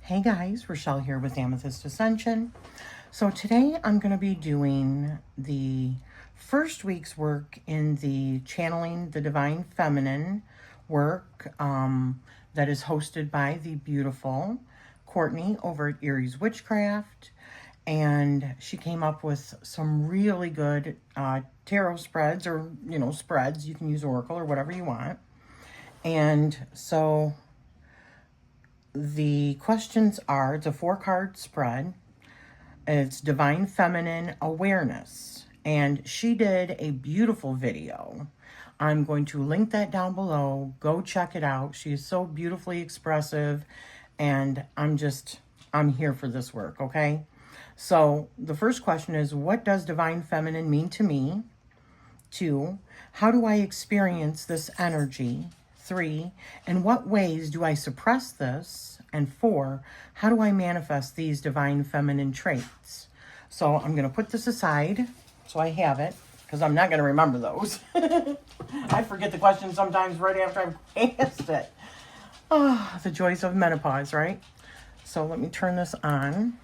Hey guys, Rochelle here with Amethyst Ascension. So today I'm going to be doing the first week's work in the Channeling the Divine Feminine work that is hosted by the beautiful Courtney over at Erie's Witchcraft. And she came up with some really good tarot spreads, or, spreads. You can use Oracle or whatever you want. And so the questions are, it's a 4-card spread. It's Divine Feminine Awareness. And she did a beautiful video. I'm going to link that down below. Go check it out. She is so beautifully expressive. And I'm here for this work, okay? So the first question is, what does Divine Feminine mean to me? 2, how do I experience this energy? 3, in what ways do I suppress this? And 4, how do I manifest these divine feminine traits? So I'm going to put this aside so I have it, because I'm not going to remember those. I forget the question sometimes right after I've asked it. Oh, the joys of menopause, right? So let me turn this on.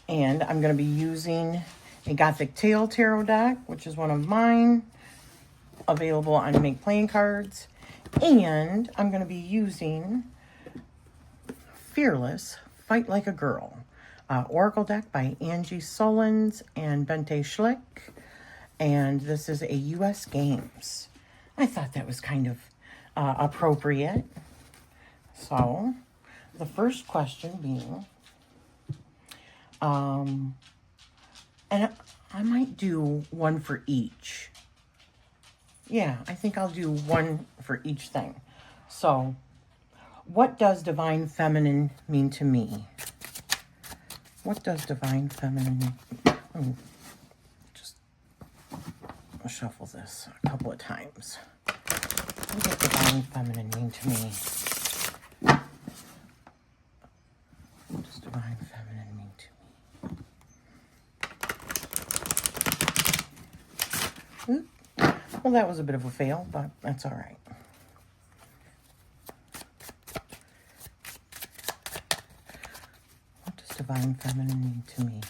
And I'm going to be using a Gothic Tail Tarot deck, which is one of mine, available on Make Playing Cards. And I'm going to be using Fearless, Fight Like a Girl, Oracle deck by Angie Solins and Bente Schlick. And this is a U.S. Games. I thought that was kind of appropriate. So, the first question being, and I might do one for each. Yeah, I think I'll do one for each thing. So, what does Divine Feminine mean to me? What does Divine Feminine... just shuffle this a couple of times. What does Divine Feminine mean to me? What does Divine Feminine mean to me? Oop. Well, that was a bit of a fail, but that's all right. What does Divine Feminine mean to me?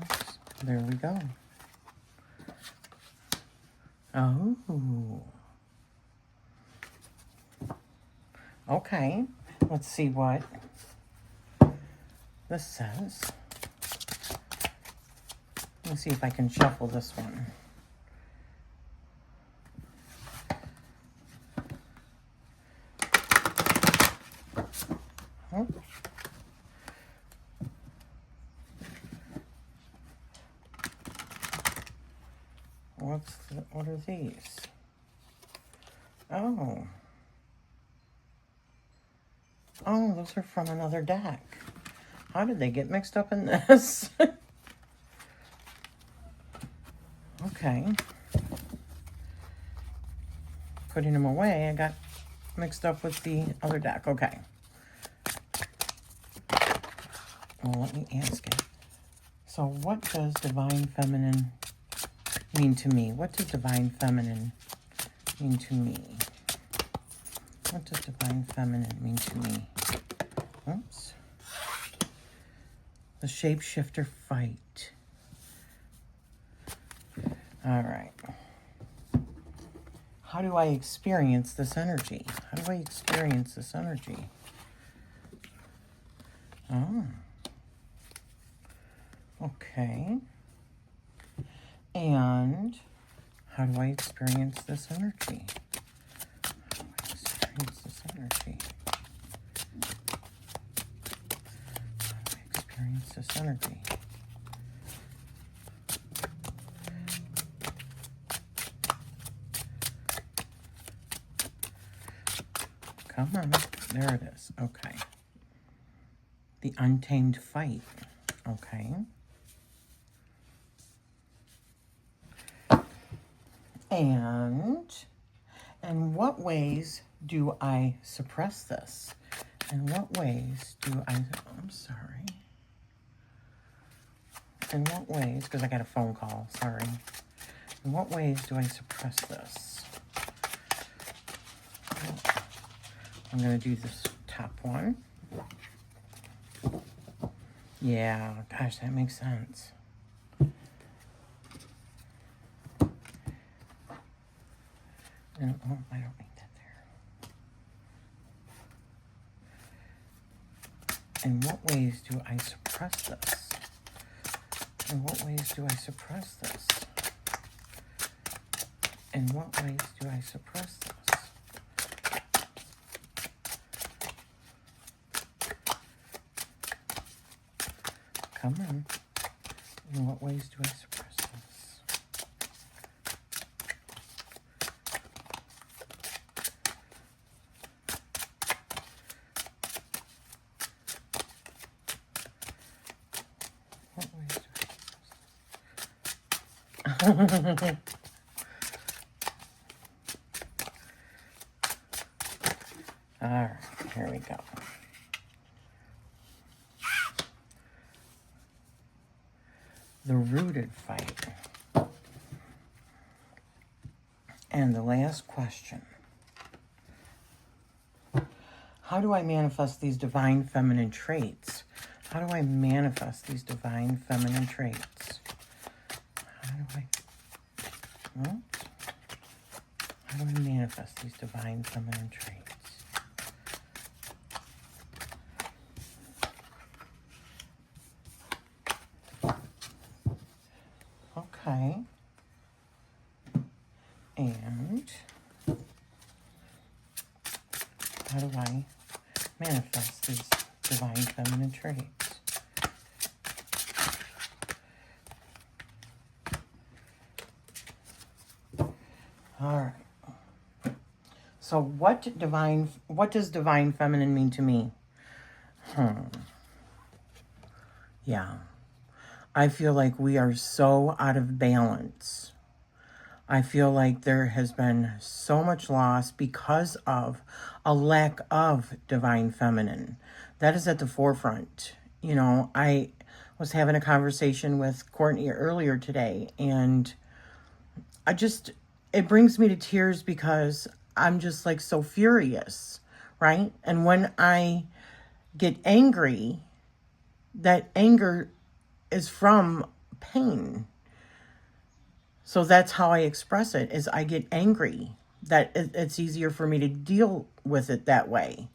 Oops, there we go. Oh. Okay, let's see what this says. Let me see if I can shuffle this one. What are these? Oh, those are from another deck. How did they get mixed up in this? Okay. Putting them away, I got mixed up with the other deck. Okay. Well, let me ask it. So what does Divine Feminine mean to me? What does Divine Feminine mean to me? What does Divine Feminine mean to me? Oops. The Shapeshifter Fight. All right. How do I experience this energy? How do I experience this energy? Oh. Okay. And how do I experience this energy? How do I experience this energy? How do I experience this energy? Come on. There it is. Okay. The Untamed Fight. Okay. And in what ways do I suppress this? In what ways do I'm sorry. In what ways, because I got a phone call, sorry. In what ways do I suppress this? I'm going to do this top one. Yeah, gosh, that makes sense. I don't need that there. In what ways do I suppress this? In what ways do I suppress this? In what ways do I suppress this? Come on. In what ways do I suppress this? What ways do I suppress this? All right, here we go. The rooted fight. And the last question. How do I manifest these divine feminine traits? How do I manifest these divine feminine traits? How do I manifest these divine feminine traits? Okay. And how do I manifest these divine feminine traits? All right. So what does divine feminine mean to me? Yeah. I feel like we are so out of balance. I feel like there has been so much loss because of a lack of divine feminine. That is at the forefront. You know, I was having a conversation with Courtney earlier today, and it brings me to tears because I'm just like so furious, right? And when I get angry, that anger is from pain. So that's how I express it, is I get angry. That it's easier for me to deal with it that way.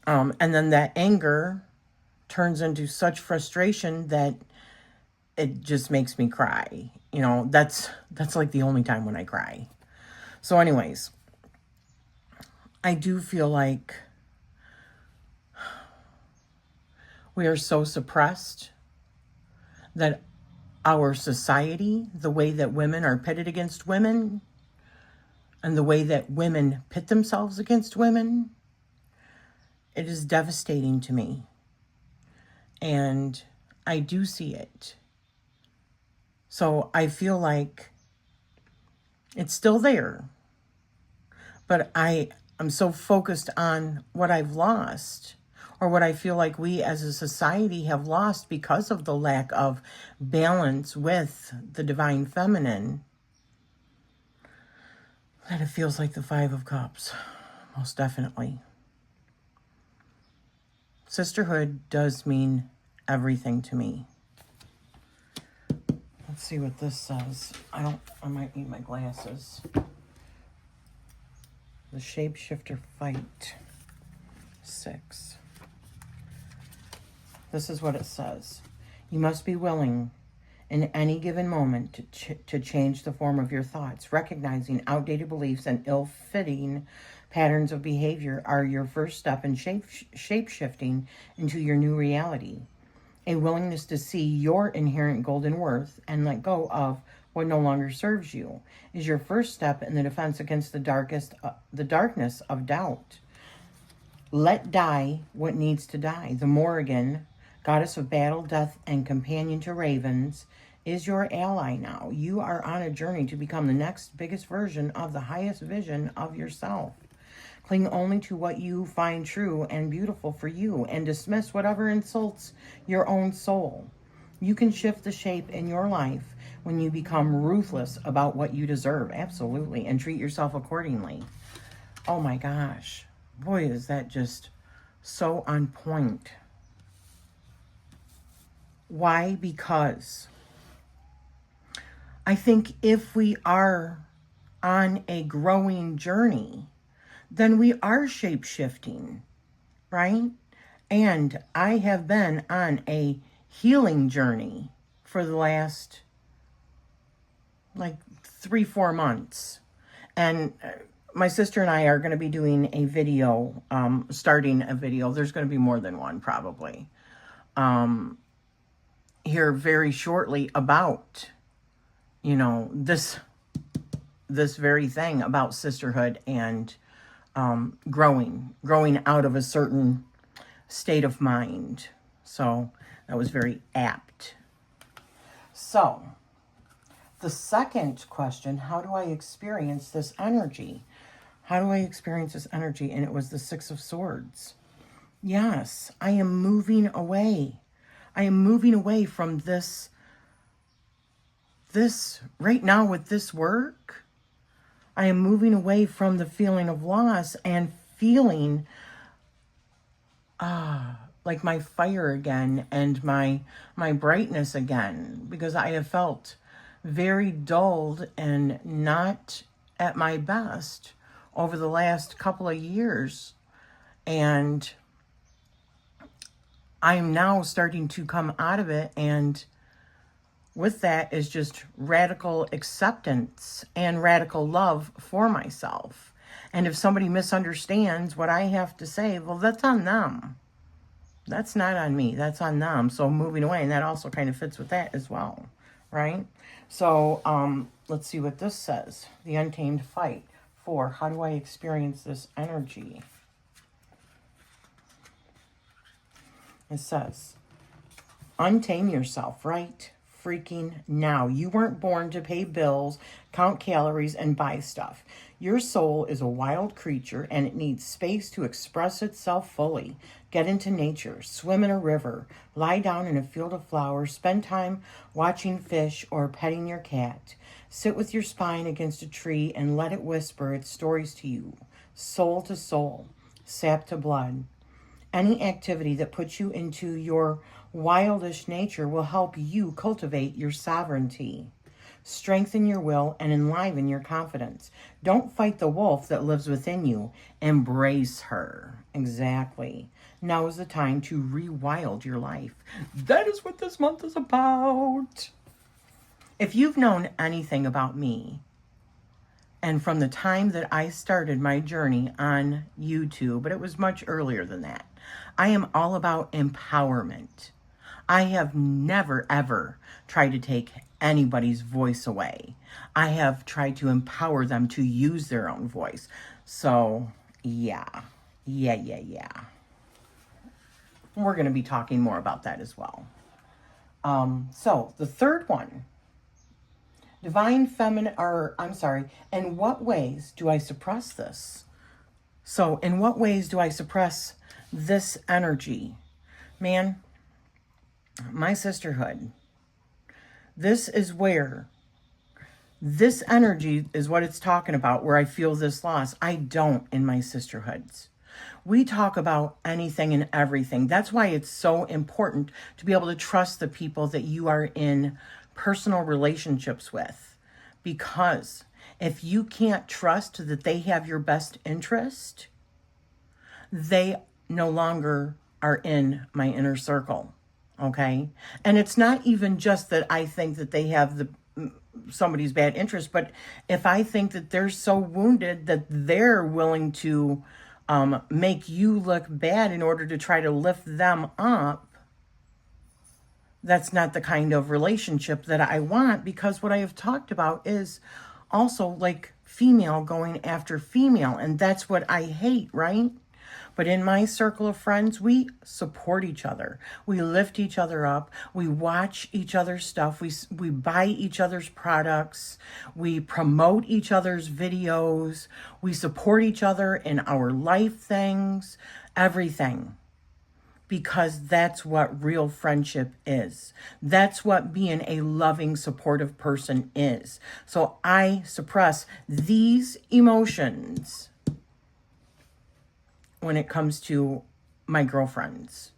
And then that anger turns into such frustration that it just makes me cry. You know, that's like the only time when I cry. So anyways, I do feel like we are so suppressed that our society, the way that women are pitted against women, and the way that women pit themselves against women, it is devastating to me. And I do see it. So I feel like it's still there. But I am so focused on what I've lost, or what I feel like we as a society have lost because of the lack of balance with the divine feminine, that it feels like the Five of Cups, most definitely. Sisterhood does mean everything to me. Let's see what this says. I might need my glasses. The Shapeshifter Fight. 6. This is what it says. You must be willing in any given moment to change the form of your thoughts. Recognizing outdated beliefs and ill-fitting patterns of behavior are your first step in shape-shifting into your new reality. A willingness to see your inherent golden worth and let go of what no longer serves you is your first step in the defense against the darkness of doubt. Let die what needs to die. The Morrigan, goddess of battle, death, and companion to ravens, is your ally now. You are on a journey to become the next biggest version of the highest vision of yourself. Cling only to what you find true and beautiful for you, and dismiss whatever insults your own soul. You can shift the shape in your life when you become ruthless about what you deserve, absolutely, and treat yourself accordingly. Oh my gosh. Boy, is that just so on point. Why? Because I think if we are on a growing journey, then we are shape-shifting, right? And I have been on a healing journey for the last like 3-4 months. And my sister and I are going to be doing a video, starting a video. There's going to be more than one probably, here very shortly about, you know, this very thing about sisterhood and growing out of a certain state of mind. So that was very apt. So the second question, how do I experience this energy? How do I experience this energy? And it was the Six of Swords. Yes, I am moving away. I am moving away from this right now with this work. I am moving away from the feeling of loss and feeling like my fire again and my brightness again, because I have felt very dulled and not at my best over the last couple of years. And I'm now starting to come out of it, and with that is just radical acceptance and radical love for myself. And if somebody misunderstands what I have to say, well, that's on them. That's not on me. That's on them. So moving away, and that also kind of fits with that as well, right? So let's see what this says. The Untamed Fight. 4, how do I experience this energy? It says, untame yourself right freaking now. You weren't born to pay bills, count calories, and buy stuff. Your soul is a wild creature, and it needs space to express itself fully. Get into nature, swim in a river, lie down in a field of flowers, spend time watching fish or petting your cat. Sit with your spine against a tree and let it whisper its stories to you, soul to soul, sap to blood. Any activity that puts you into your wildish nature will help you cultivate your sovereignty. Strengthen your will and enliven your confidence. Don't fight the wolf that lives within you. Embrace her. Exactly. Now is the time to rewild your life. That is what this month is about. If you've known anything about me, and from the time that I started my journey on YouTube, but it was much earlier than that, I am all about empowerment. I have never, ever tried to take anybody's voice away. I have tried to empower them to use their own voice. So, yeah. We're going to be talking more about that as well. So, the third one. Divine feminine, in what ways do I suppress this? So, in what ways do I suppress this energy? Man, my sisterhood, this is where this energy is what it's talking about, where I feel this loss. I don't in my sisterhoods. We talk about anything and everything. That's why it's so important to be able to trust the people that you are in personal relationships with, because if you can't trust that they have your best interest, they no longer are in my inner circle. Okay. And it's not even just that I think that they have somebody's bad interest, but if I think that they're so wounded that they're willing to make you look bad in order to try to lift them up, that's not the kind of relationship that I want, because what I have talked about is also like female going after female, and that's what I hate, right? But in my circle of friends, we support each other. We lift each other up. We watch each other's stuff. We buy each other's products. We promote each other's videos. We support each other in our life things, everything. Because that's what real friendship is. That's what being a loving, supportive person is. So I suppress these emotions when it comes to my girlfriends.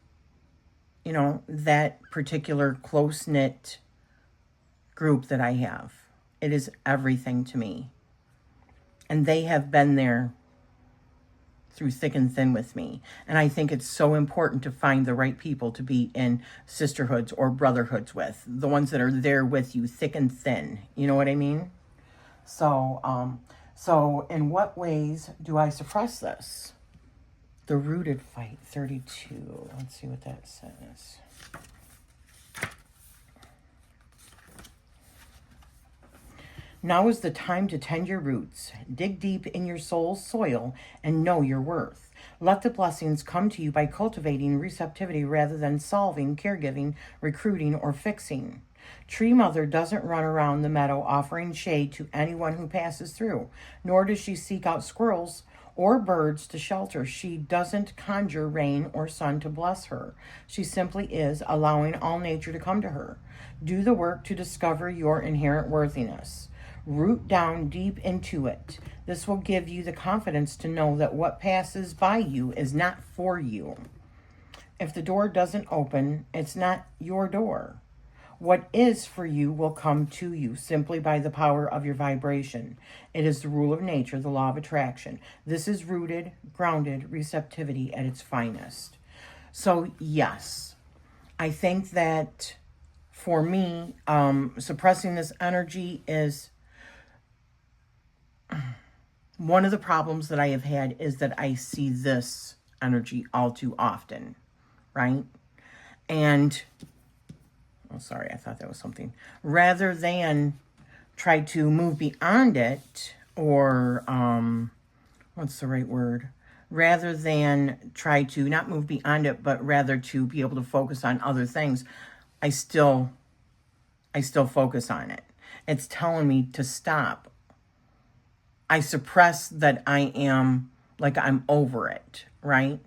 You know, that particular close-knit group that I have. It is everything to me. And they have been there through thick and thin with me. And I think it's so important to find the right people to be in sisterhoods or brotherhoods with. The ones that are there with you, thick and thin. You know what I mean? So in what ways do I suppress this? The rooted fight, 32. Let's see what that says. Now is the time to tend your roots. Dig deep in your soul's soil and know your worth. Let the blessings come to you by cultivating receptivity rather than solving, caregiving, recruiting, or fixing. Tree Mother doesn't run around the meadow offering shade to anyone who passes through, nor does she seek out squirrels or birds to shelter. She doesn't conjure rain or sun to bless her. She simply is, allowing all nature to come to her. Do the work to discover your inherent worthiness. Root down deep into it. This will give you the confidence to know that what passes by you is not for you. If the door doesn't open, it's not your door. What is for you will come to you simply by the power of your vibration. It is the rule of nature, the law of attraction. This is rooted, grounded receptivity at its finest. So yes, I think that for me, suppressing this energy is one of the problems that I have had, is that I see this energy all too often, right? And, oh, sorry, I thought that was something. Rather than try to move beyond it, or, what's the right word? Rather than try to not move beyond it, but rather to be able to focus on other things, I still focus on it. It's telling me to stop. I suppress that I am, like, I'm over it, right?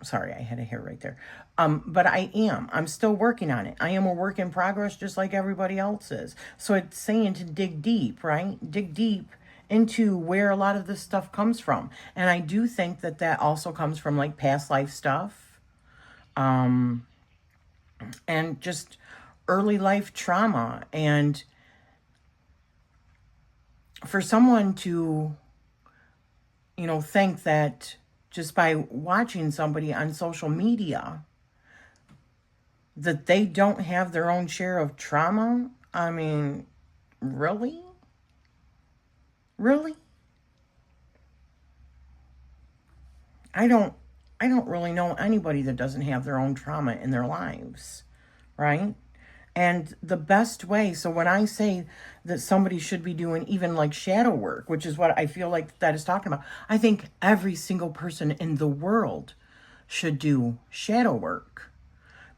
Sorry, I had a hair right there. But I am. I'm still working on it. I am a work in progress just like everybody else is. So it's saying to dig deep, right? Dig deep into where a lot of this stuff comes from. And I do think that that also comes from, like, past life stuff. And just early life trauma. And for someone to, you know, think that just by watching somebody on social media that they don't have their own share of trauma, I mean, really? Really? I don't really know anybody that doesn't have their own trauma in their lives, right? And the best way, so when I say that somebody should be doing even like shadow work, which is what I feel like that is talking about, I think every single person in the world should do shadow work,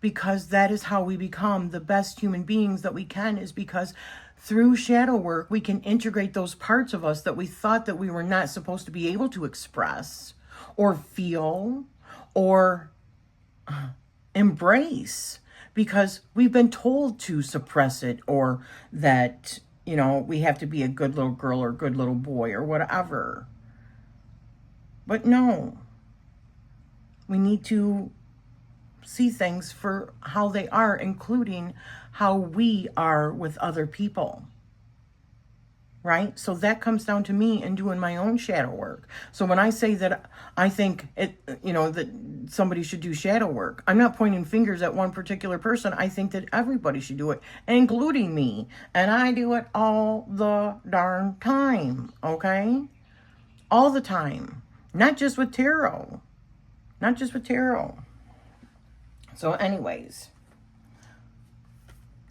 because that is how we become the best human beings that we can, is because through shadow work, we can integrate those parts of us that we thought that we were not supposed to be able to express or feel or embrace, because we've been told to suppress it, or that, you know, we have to be a good little girl or good little boy or whatever. But no, we need to see things for how they are, including how we are with other people. Right? So that comes down to me and doing my own shadow work. So when I say that I think it, you know, that somebody should do shadow work, I'm not pointing fingers at one particular person. I think that everybody should do it, including me. And I do it all the darn time, okay? All the time. Not just with tarot. Not just with tarot. So anyways,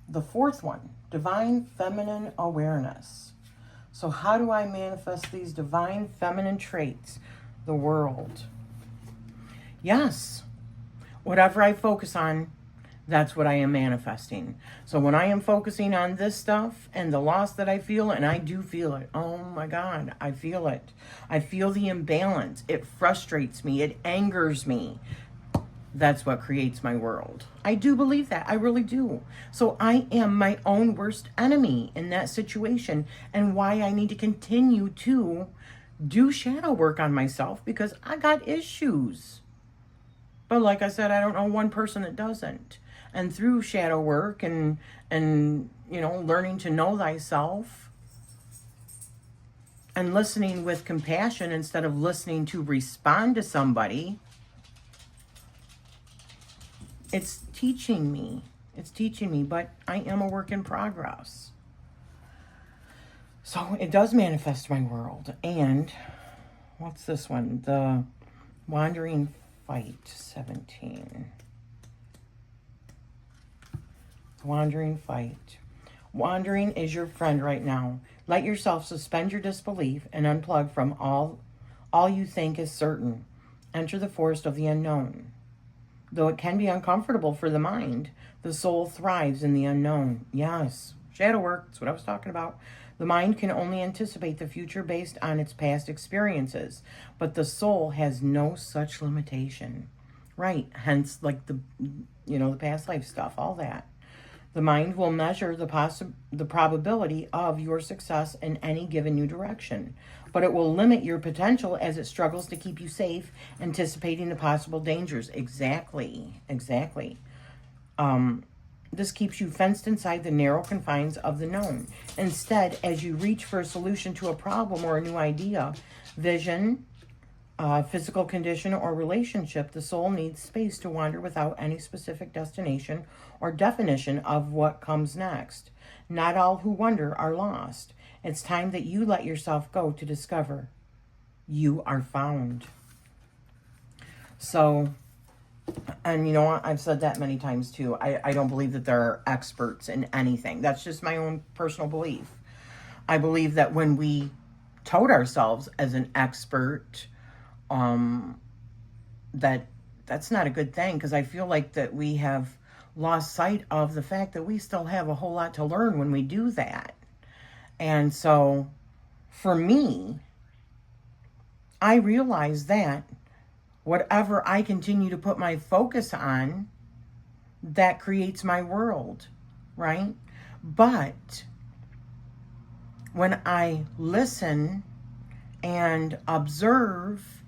the fourth one, divine feminine awareness. So how do I manifest these divine feminine traits? The world. Yes. Whatever I focus on, that's what I am manifesting. So when I am focusing on this stuff and the loss that I feel, and I do feel it. Oh my God, I feel it. I feel the imbalance. It frustrates me. It angers me. That's what creates my world. I do believe that. I really do. So I am my own worst enemy in that situation, and why I need to continue to do shadow work on myself because I got issues. But like I said, I don't know one person that doesn't. And through shadow work and you know, learning to know thyself and listening with compassion instead of listening to respond to somebody, it's teaching me. It's teaching me, but I am a work in progress. So it does manifest my world. And what's this one? The Wandering Fight 17. Wandering Fight. Wandering is your friend right now. Let yourself suspend your disbelief and unplug from all you think is certain. Enter the forest of the unknown. Though it can be uncomfortable for the mind, the soul thrives in the unknown. Yes, shadow work, that's what I was talking about. The mind can only anticipate the future based on its past experiences, but the soul has no such limitation. Right, hence like the past life stuff, all that. The mind will measure the probability of your success in any given new direction, but it will limit your potential as it struggles to keep you safe, anticipating the possible dangers. Exactly. This keeps you fenced inside the narrow confines of the known. Instead, as you reach for a solution to a problem or a new idea, vision, physical condition, or relationship, the soul needs space to wander without any specific destination or definition of what comes next. Not all who wander are lost. It's time that you let yourself go to discover you are found. So, and you know what, I've said that many times too. I don't believe that there are experts in anything. That's just my own personal belief. I believe that when we tout ourselves as an expert, that's not a good thing, because I feel like that we have lost sight of the fact that we still have a whole lot to learn when we do that. And so for me, I realize that whatever I continue to put my focus on, that creates my world, right? But when I listen and observe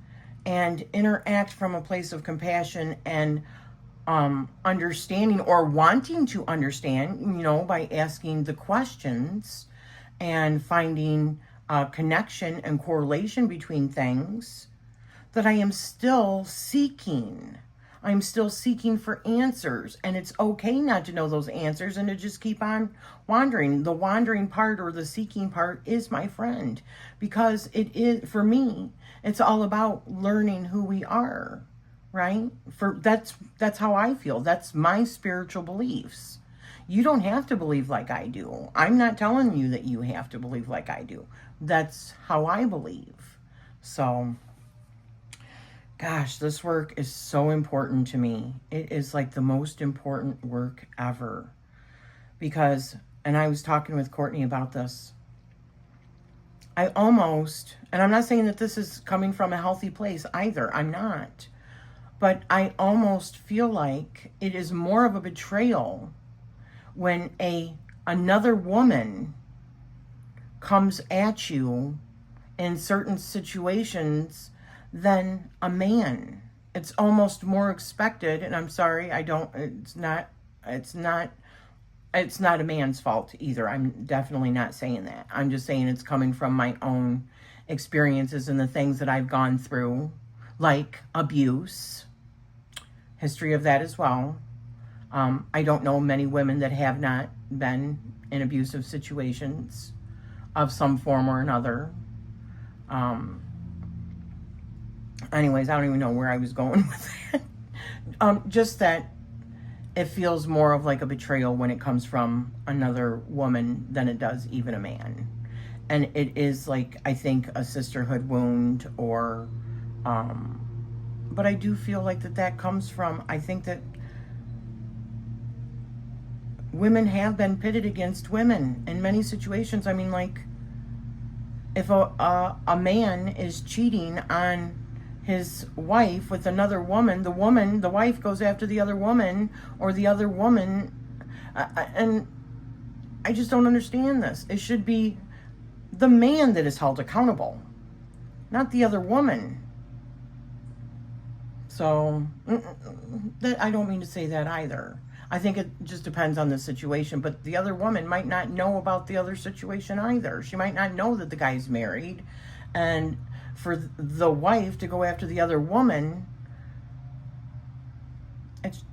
and interact from a place of compassion and understanding, or wanting to understand, you know, by asking the questions and finding a connection and correlation between things, that I am still seeking. I'm still seeking for answers, and it's okay not to know those answers and to just keep on wandering. The wandering part, or the seeking part, is my friend, because it is, for me, it's all about learning who we are, right? That's how I feel. That's my spiritual beliefs. You don't have to believe like I do. I'm not telling you that you have to believe like I do. That's how I believe. So, gosh, this work is so important to me. It is like the most important work ever. Because, and I was talking with Courtney about this, I almost, and I'm not saying that this is coming from a healthy place either, I'm not, but I almost feel like it is more of a betrayal when another woman comes at you in certain situations than a man. It's almost more expected, and I'm sorry, it's not a man's fault either. I'm definitely not saying that. I'm just saying it's coming from my own experiences and the things that I've gone through, like abuse, history of that as well. I don't know many women that have not been in abusive situations of some form or another. Anyways, I don't even know where I was going with that. Just that it feels more of like a betrayal when it comes from another woman than it does even a man. And it is like, I think, a sisterhood wound, or, but I do feel like that comes from, I think that women have been pitted against women in many situations. I mean, like, if a man is cheating on his wife with another woman, the wife goes after the other woman, or the other woman, and I just don't understand this. It should be the man that is held accountable. not the other woman. So, I don't mean to say that either. I think it just depends on the situation, but the other woman might not know about the other situation either. She might not know that the guy's married, and for the wife to go after the other woman, it's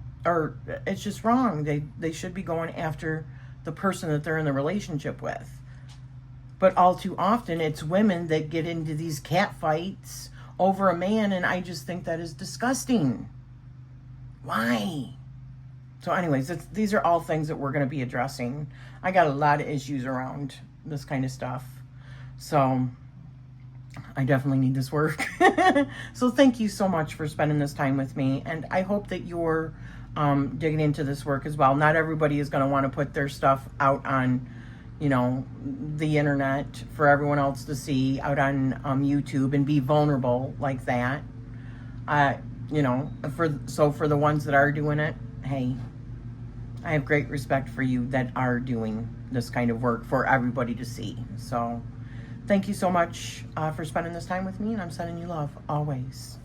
just wrong. They should be going after the person that they're in the relationship with. But all too often, it's women that get into these cat fights over a man, and I just think that is disgusting. Why? So anyways, these are all things that we're going to be addressing. I got a lot of issues around this kind of stuff. So I definitely need this work. So thank you so much for spending this time with me. And I hope that you're digging into this work as well. Not everybody is going to want to put their stuff out on, you know, the internet for everyone else to see, out on YouTube, and be vulnerable like that. You know, for the ones that are doing it, hey, I have great respect for you that are doing this kind of work for everybody to see. So thank you so much for spending this time with me, and I'm sending you love always.